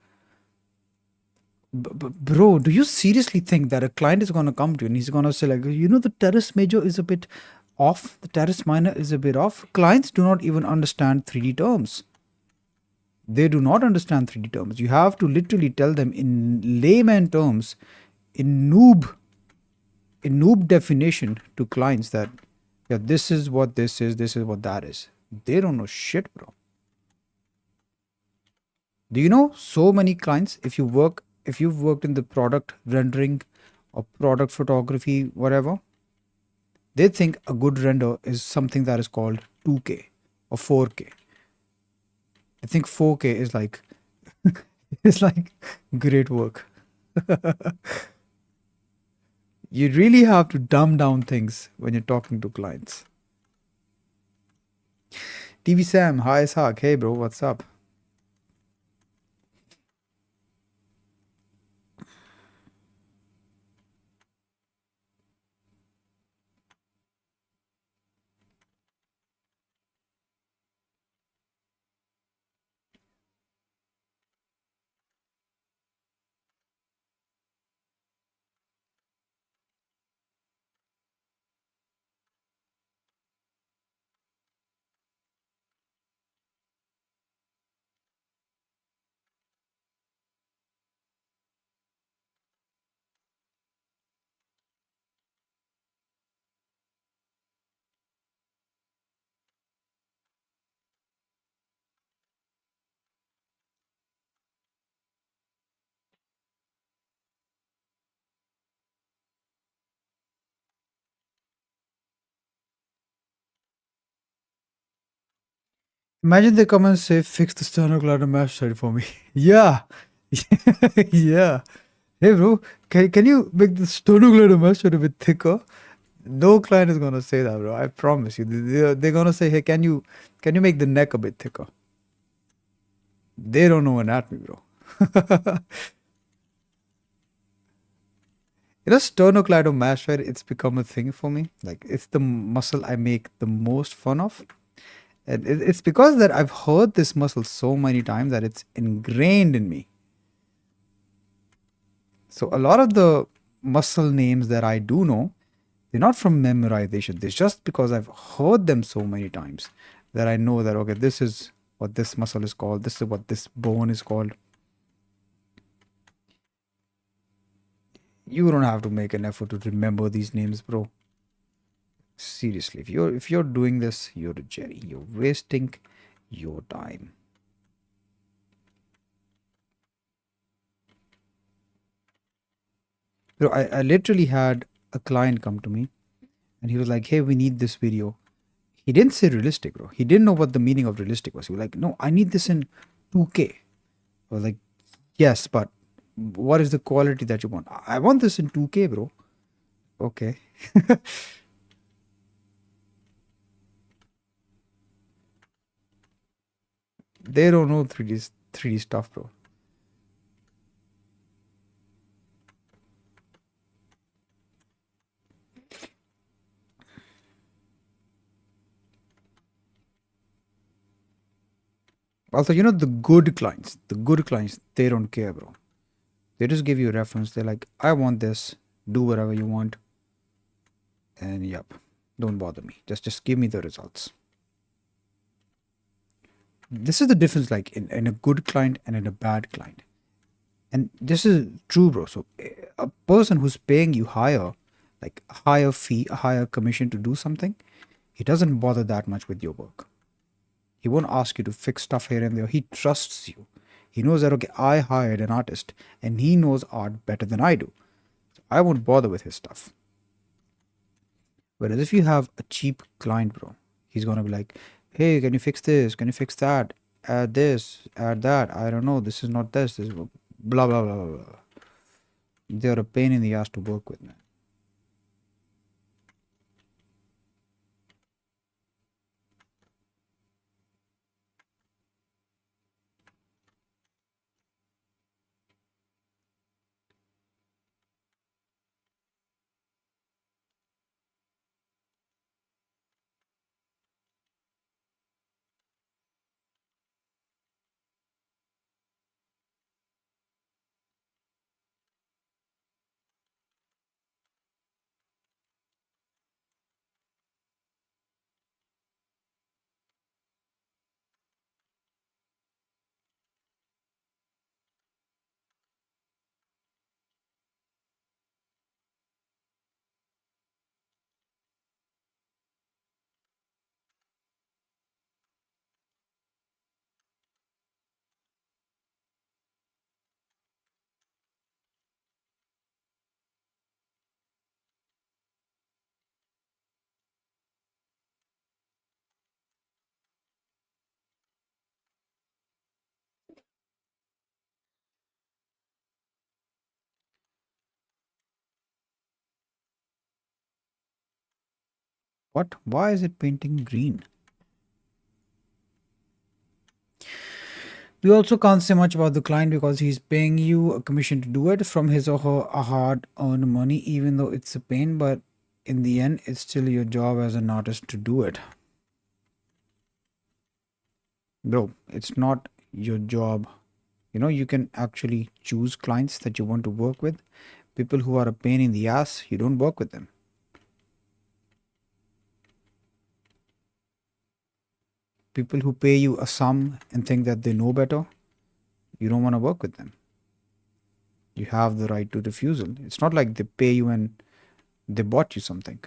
Bro, do you seriously think that a client is going to come to you and he's going to say like, the teres major is a bit off, the teres minor is a bit off? Clients do not even understand 3D terms. They do not understand 3D terms. You have to literally tell them in layman terms, in noob definition to clients that, yeah, this is what this is what that is. They don't know shit, bro. Do you know so many clients, if you've worked in the product rendering or product photography, whatever, they think a good render is something that is called 2K or 4K. I think 4K is like it's like great work. You really have to dumb down things when you're talking to clients. TV Sam, hi Ishaq. Hey bro, what's up? Imagine they come and say, fix the sternocleidomastoid mesh side for me. Yeah. Yeah. Hey bro, can you make the sternocleidomastoid a bit thicker? No client is gonna say that, bro. I promise you. They're gonna say, "Hey, can you make the neck a bit thicker?" They don't know anatomy, bro. Sternocleidomastoid, it's become a thing for me. Like it's the muscle I make the most fun of. And it's because that I've heard this muscle so many times that it's ingrained in me. So a lot of the muscle names that I do know, they're not from memorization. They're just because I've heard them so many times that I know that okay, this is what this muscle is called. This is what this bone is called. You don't have to make an effort to remember these names, bro. Seriously, if you're doing this, you're a Jerry. You're wasting your time. Bro, I literally had a client come to me and he was like, "Hey, we need this video." He didn't say realistic, bro. He didn't know what the meaning of realistic was. He was like, "No, I need this in 2K." I was like, "Yes, but what is the quality that you want?" "I want this in 2K, bro." Okay. They don't know 3D stuff, bro. Also, the good clients, they don't care, bro. They just give you a reference. They're like, "I want this. Do whatever you want." And yep, don't bother me. Just give me the results. This is the difference, like in a good client and in a bad client. And this is true, bro. So a person who's paying you higher, like a higher fee, a higher commission to do something, he doesn't bother that much with your work. He won't ask you to fix stuff here and there. He trusts you. He knows that okay, I hired an artist and he knows art better than I do. So I won't bother with his stuff. Whereas if you have a cheap client, bro, he's gonna be like, "Hey, can you fix this? Can you fix that? Add this, add that. I don't know. This is not this. This is blah blah blah blah blah." They're a pain in the ass to work with, man. What? Why is it painting green? We also can't say much about the client because he's paying you a commission to do it from his or her hard earned money, even though it's a pain, but in the end, it's still your job as an artist to do it. Bro, it's not your job. You can actually choose clients that you want to work with. People who are a pain in the ass, you don't work with them. People who pay you a sum and think that they know better, you don't want to work with them. You have the right to refusal. It's not like they pay you and they bought you something.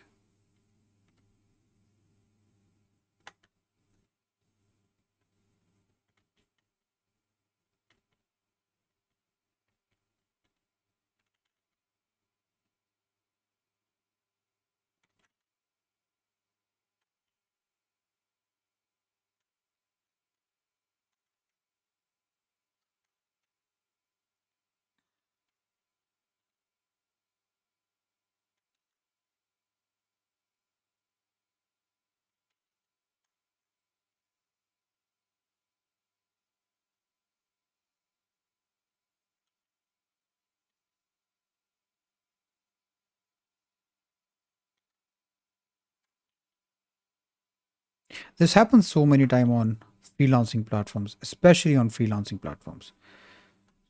This happens so many times on freelancing platforms, especially on freelancing platforms.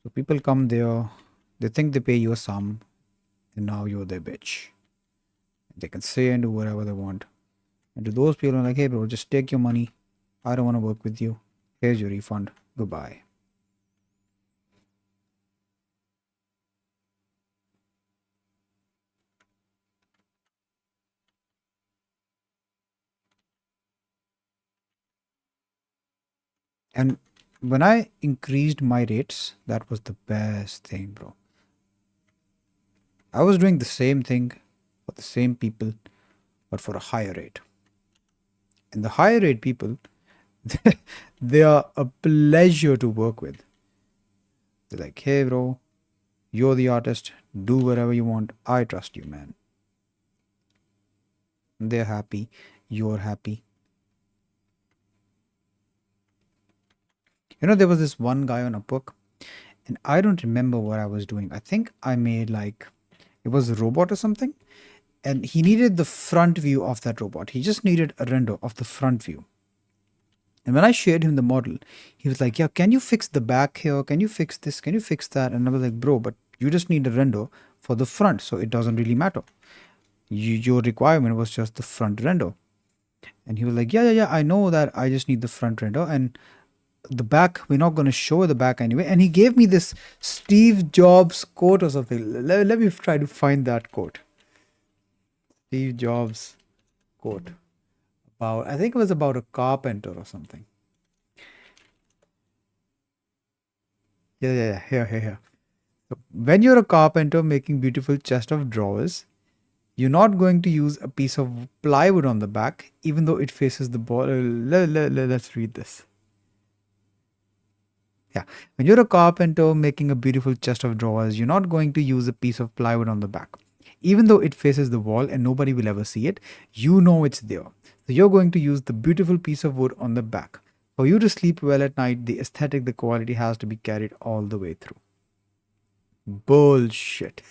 So people come there, they think they pay you a sum, and now you're their bitch. They can say and do whatever they want. And to those people, I'm like, hey, bro, just take your money. I don't want to work with you. Here's your refund. Goodbye. And when I increased my rates, that was the best thing, bro. I was doing the same thing for the same people, but for a higher rate. And the higher rate people, they are a pleasure to work with. They're like, hey, bro, you're the artist. Do whatever you want. I trust you, man. They're happy. You're happy. There was this one guy on Upwork, and I don't remember what I was doing. I think I made like it was a robot or something, and he needed the front view of that robot. He just needed a render of the front view. And when I shared him the model, he was like, "Yeah, can you fix the back here? Can you fix this? Can you fix that?" And I was like, "Bro, but you just need a render for the front, so it doesn't really matter. Your requirement was just the front render." And he was like, "Yeah, yeah, yeah. I know that. I just need the front render, and the back, we're not going to show the back anyway." And he gave me this Steve Jobs quote or something. Let me try to find that quote. Steve Jobs quote about, I think it was about a carpenter or something. Yeah, yeah, yeah. Here. So when you're a carpenter making beautiful chest of drawers, you're not going to use a piece of plywood on the back, even though it faces the ball. Let's read this. Yeah. When you're a carpenter making a beautiful chest of drawers, you're not going to use a piece of plywood on the back. Even though it faces the wall and nobody will ever see it, you know it's there. So you're going to use the beautiful piece of wood on the back. For you to sleep well at night, the aesthetic, the quality has to be carried all the way through. Bullshit.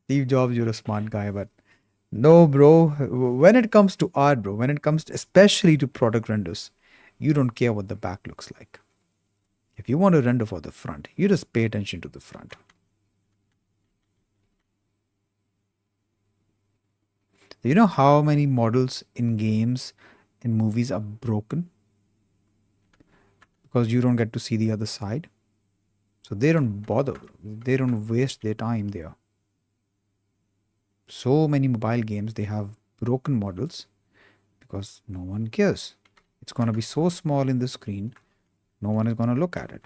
Steve Jobs, you're a smart guy, but no, bro. When it comes to art, bro, when it comes to, especially to product renders, you don't care what the back looks like. If you want to render for the front, you just pay attention to the front. You know how many models in games and movies are broken because you don't get to see the other side? So they don't bother. They don't waste their time there. So many mobile games, they have broken models because no one cares. It's going to be so small in the screen, no one is going to look at it.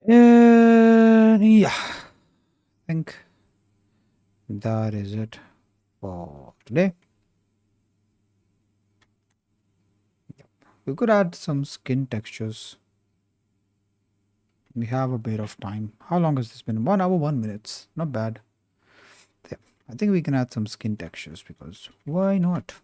Yeah, I think that is it for today. We could add some skin textures. We have a bit of time. How long has this been? 1 hour, 1 minutes. Not bad. Yeah. I think we can add some skin textures because why not?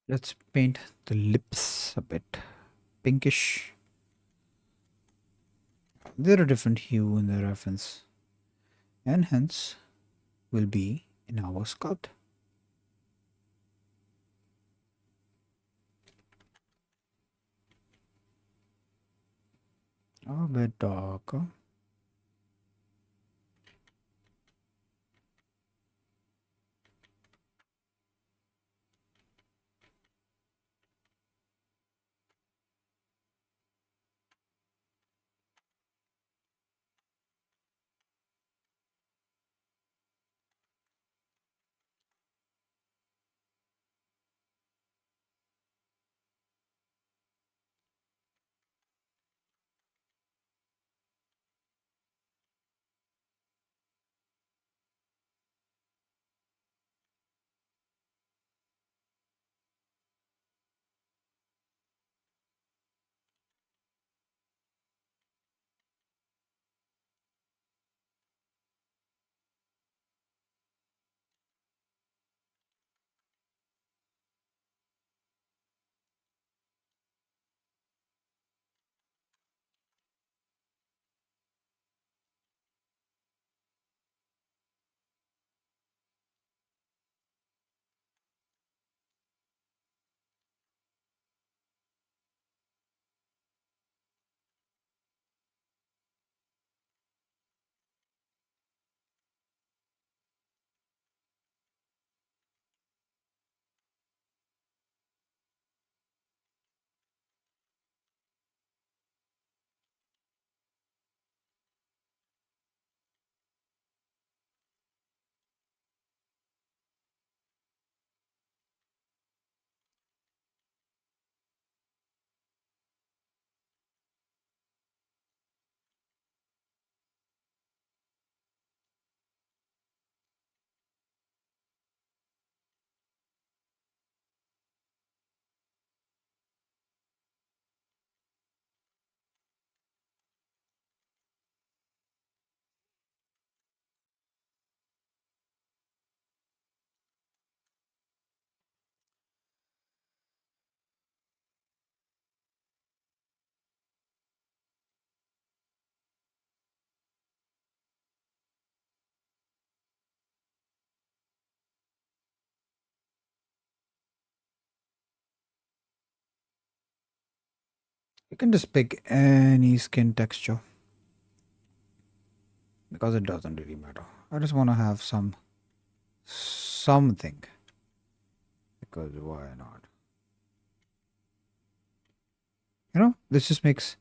Let's paint the lips a bit pinkish. They're a different hue in the reference, and hence will be in our sculpt. A bit darker. You can just pick any skin texture because it doesn't really matter. I just want to have something because why not? This just makes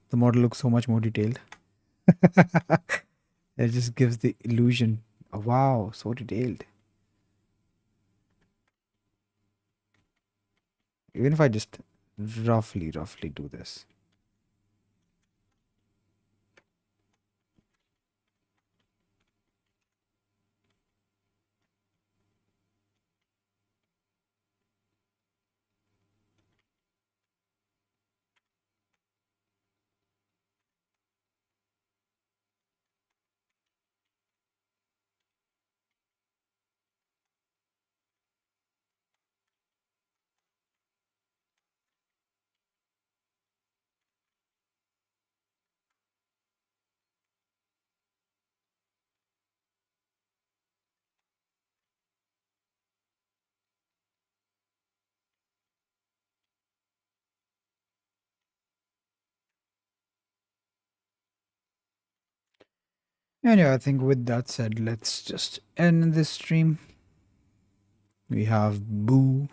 the model look so much more detailed. It just gives the illusion of wow, so detailed. Even if I just roughly do this. Anyway, I think with that said, let's just end this stream. We have Boo.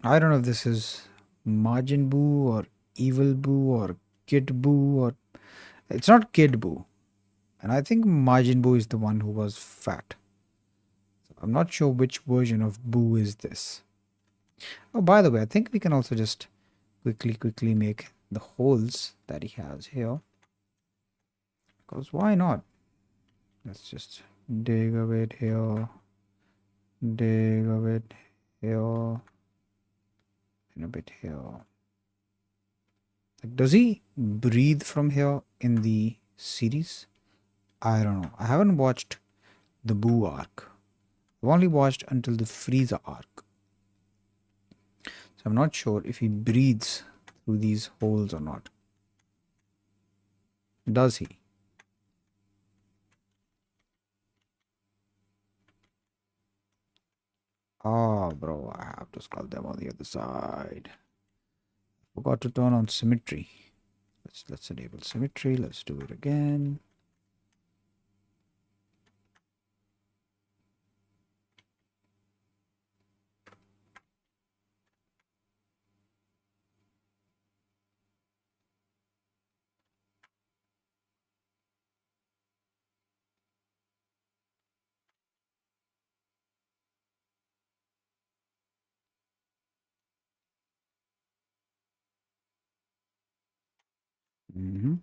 I don't know if this is Majin Boo or Evil Boo or Kid Boo or it's not Kid Boo. And I think Majin Boo is the one who was fat. I'm not sure which version of Boo is this. Oh, by the way, I think we can also just quickly make the holes that he has here. Because why not? Let's just dig a bit here, dig a bit here, and a bit here. Like, does he breathe from here in the series? I don't know. I haven't watched the Boo arc. I've only watched until the Frieza arc. So I'm not sure if he breathes through these holes or not. Does he? Oh, bro, I have to sculpt them on the other side. Forgot to turn on symmetry. Let's enable symmetry. Let's do it again. Mm-hmm.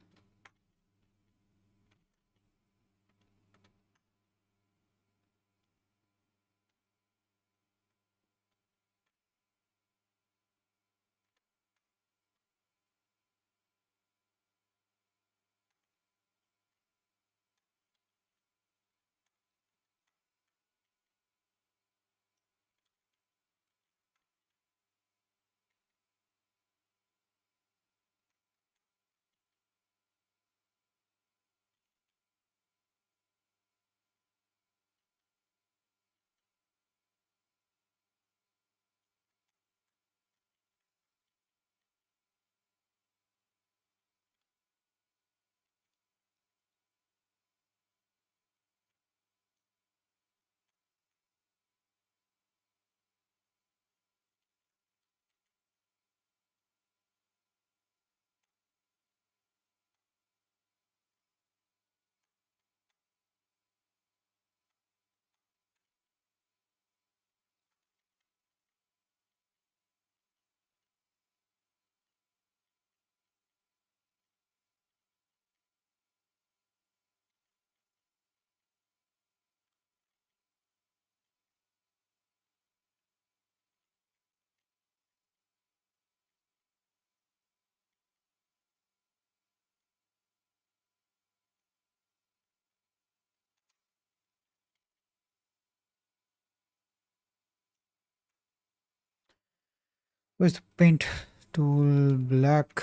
Where's the paint tool? Black.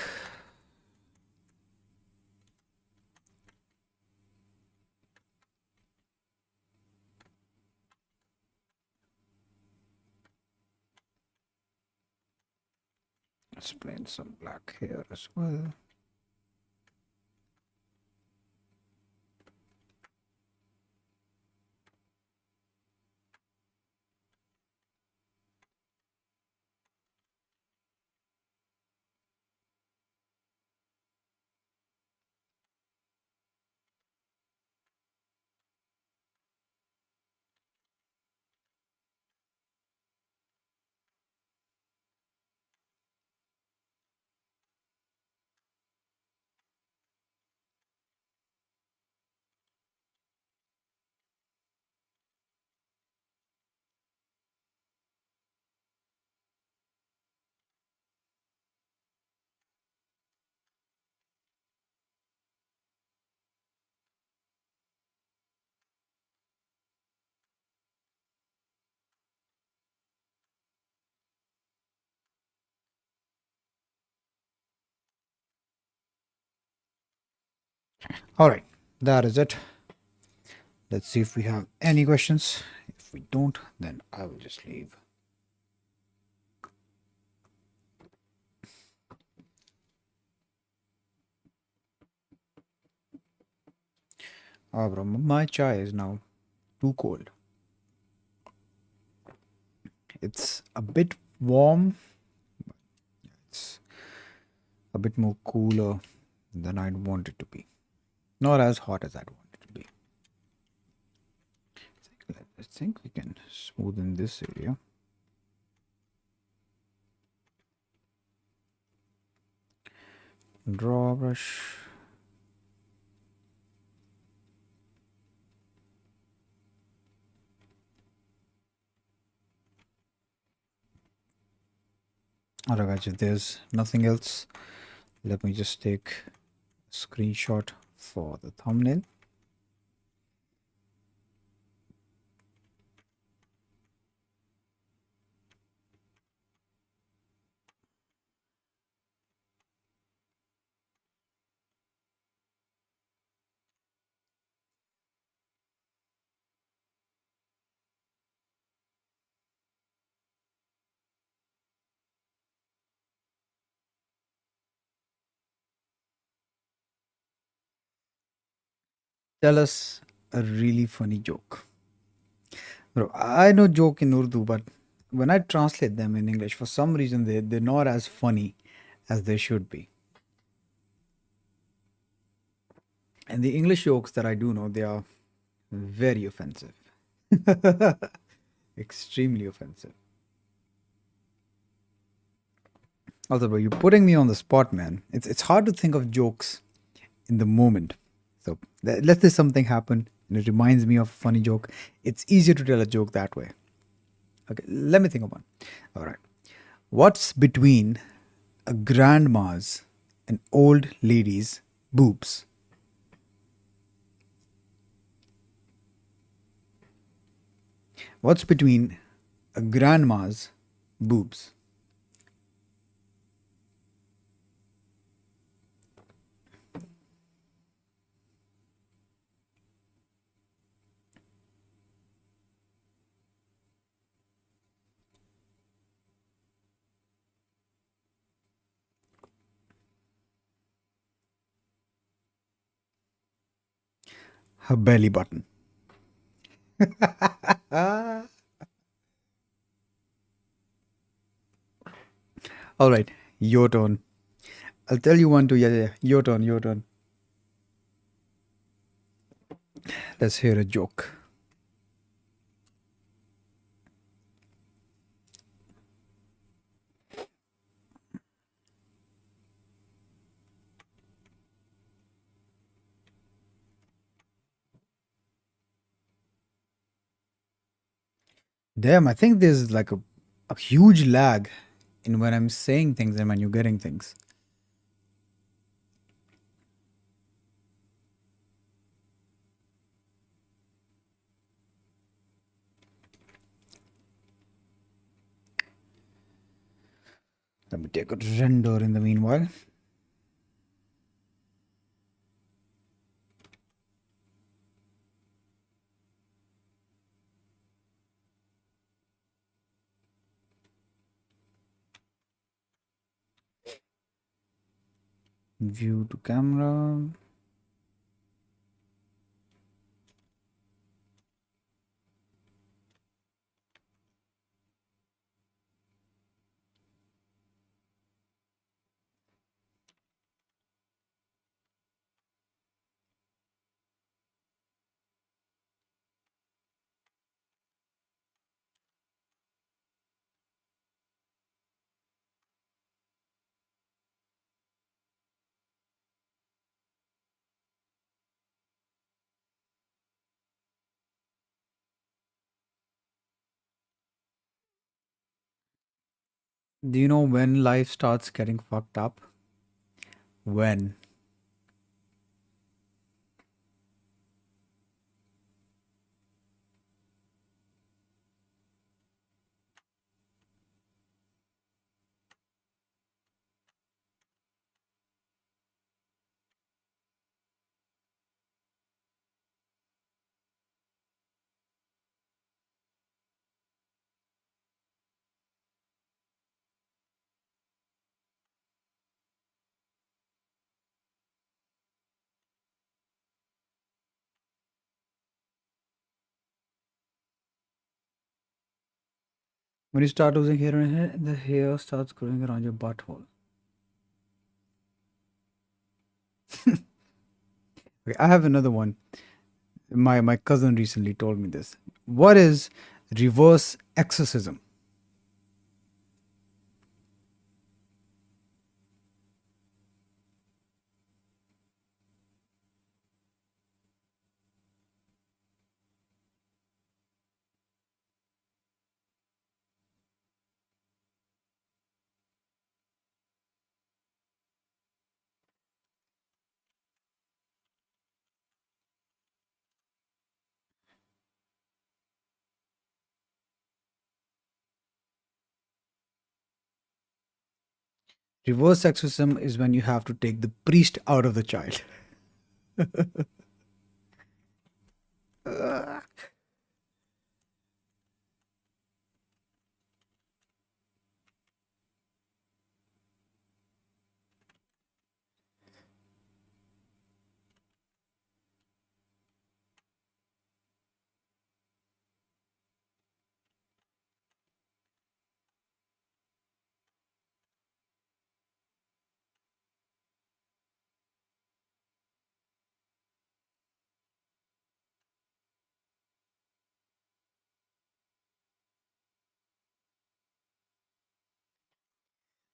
Let's paint some black here as well. All right, that is it. Let's see if we have any questions. If we don't, then I will just leave. Oh, bro, my chai is now too cold. It's a bit warm. It's a bit more cooler than I'd want it to be. Not as hot as I'd want it to be. I think we can smoothen this area. Draw brush. Alright, guys, if there's nothing else, let me just take a screenshot for the thumbnail. Tell us a really funny joke. Bro, I know joke in Urdu, but when I translate them in English, for some reason they're not as funny as they should be. And the English jokes that I do know, they are very offensive. Extremely offensive. Also, bro, you're putting me on the spot, man. It's hard to think of jokes in the moment. So let's say something happen and it reminds me of a funny joke. It's easier to tell a joke that way. Okay, let me think of one. All right. What's between a grandma's and old lady's boobs? What's between a grandma's boobs? Her belly button. All right, your turn. I'll tell you one too. Yeah, yeah, your turn, your turn. Let's hear a joke. Damn, I think there's like a huge lag in when I'm saying things and when you're getting things. Let me take a render in the meanwhile. View to camera. Do you know when life starts getting fucked up? When? When you start losing hair on your head, the hair starts growing around your butthole. Okay, I have another one. My cousin recently told me this. What is reverse exorcism? Reverse exorcism is when you have to take the priest out of the child.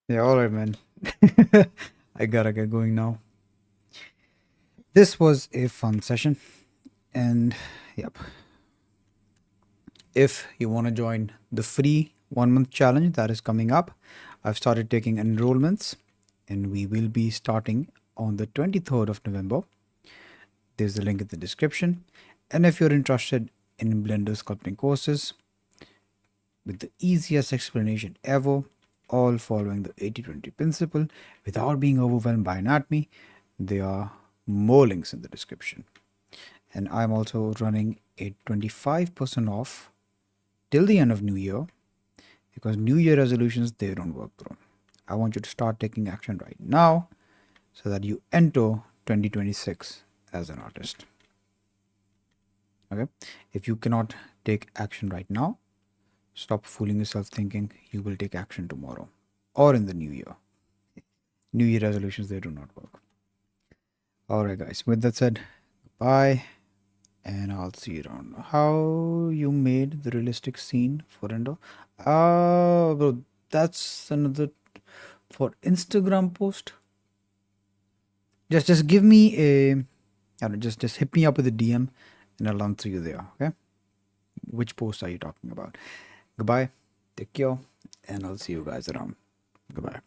Yeah, all right, man. I gotta get going now. This was a fun session, and yep, if you want to join the free 1 month challenge that is coming up, I've started taking enrollments, and we will be starting on the 23rd of November. There's a link in the description. And if you're interested in Blender sculpting courses with the easiest explanation ever, all following the 80/20 principle without being overwhelmed by anatomy, there are more links in the description. And I'm also running a 25% off till the end of New Year, because New Year resolutions, they don't work, bro. I want you to start taking action right now so that you enter 2026 as an artist. Okay, if you cannot take action right now, stop fooling yourself thinking you will take action tomorrow or in the new year. New year resolutions, they do not work. All right, guys, with that said, bye, and I'll see you around. How you made the realistic scene for Endo? Bro, that's another for Instagram post. Just give me a, I don't know, just hit me up with a DM and I'll answer you there. Okay, which post are you talking about? Goodbye, take care, and I'll see you guys around. Goodbye.